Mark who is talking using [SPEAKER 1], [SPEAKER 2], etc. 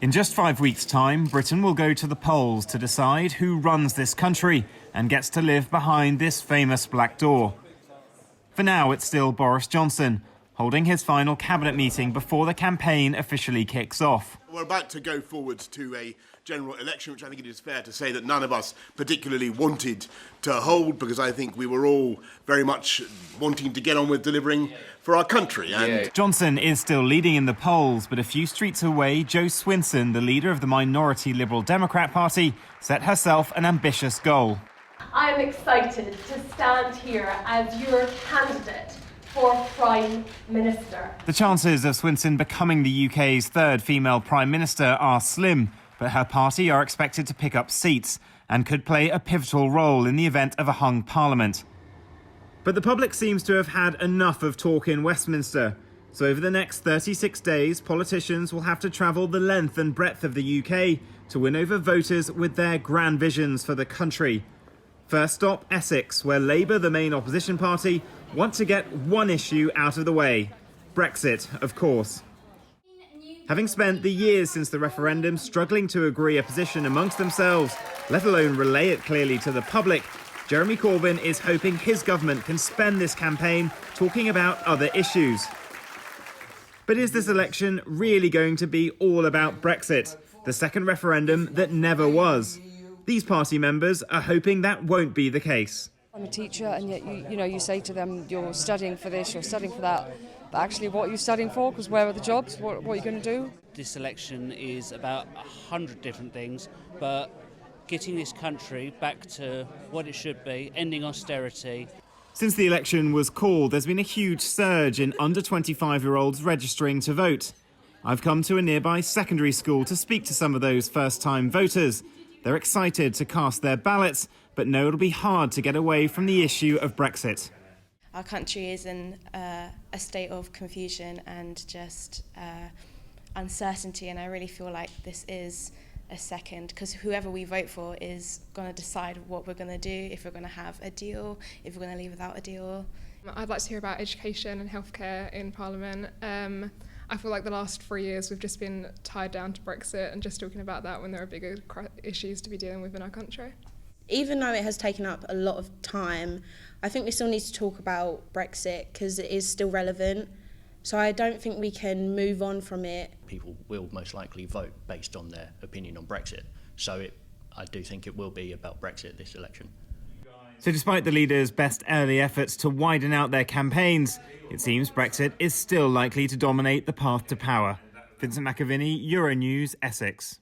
[SPEAKER 1] In just 5 weeks' time, Britain will go to the polls to decide who runs this country and gets to live behind this famous black door. For now, it's still Boris Johnson, holding his final cabinet meeting before the campaign officially kicks off.
[SPEAKER 2] We're about to go forward to a general election, which I think it is fair to say that none of us particularly wanted to hold, because I think we were all very much wanting to get on with delivering for our country. And
[SPEAKER 1] Johnson is still leading in the polls, but a few streets away, Jo Swinson, the leader of the minority Liberal Democrat Party, set herself an ambitious goal.
[SPEAKER 3] I'm excited to stand here as your candidate for Prime Minister.
[SPEAKER 1] The chances of Swinson becoming the UK's third female Prime Minister are slim, but her party are expected to pick up seats and could play a pivotal role in the event of a hung parliament. But the public seems to have had enough of talk in Westminster. So over the next 36 days, politicians will have to travel the length and breadth of the UK to win over voters with their grand visions for the country. First stop, Essex, where Labour, the main opposition party, want to get one issue out of the way. Brexit, of course. Having spent the years since the referendum struggling to agree a position amongst themselves, let alone relay it clearly to the public, Jeremy Corbyn is hoping his government can spend this campaign talking about other issues. But is this election really going to be all about Brexit, the second referendum that never was? These party members are hoping that won't be the case.
[SPEAKER 4] I'm a teacher, and yet you say to them, you're studying for this, you're studying for that, but actually what are you studying for? Because where are the jobs? What are you going to do?
[SPEAKER 5] This election is about 100 different things, but getting this country back to what it should be, ending austerity.
[SPEAKER 1] Since the election was called, there's been a huge surge in under 25-year-olds registering to vote. I've come to a nearby secondary school to speak to some of those first-time voters. They're excited to cast their ballots, but know it'll be hard to get away from the issue of Brexit.
[SPEAKER 6] Our country is in a state of confusion and just uncertainty, and I really feel like this is a second, because whoever we vote for is going to decide what we're going to do, if we're going to have a deal, if we're going to leave without a deal.
[SPEAKER 7] I'd like to hear about education and healthcare in Parliament. I feel like the last 3 years we've just been tied down to Brexit and just talking about that when there are bigger issues to be dealing with in our country.
[SPEAKER 8] Even though it has taken up a lot of time, I think we still need to talk about Brexit because it is still relevant. So I don't think we can move on from it.
[SPEAKER 9] People will most likely vote based on their opinion on Brexit. So I do think it will be about Brexit this election.
[SPEAKER 1] So despite the leaders' best early efforts to widen out their campaigns, it seems Brexit is still likely to dominate the path to power. Vincent McAviney, Euronews, Essex.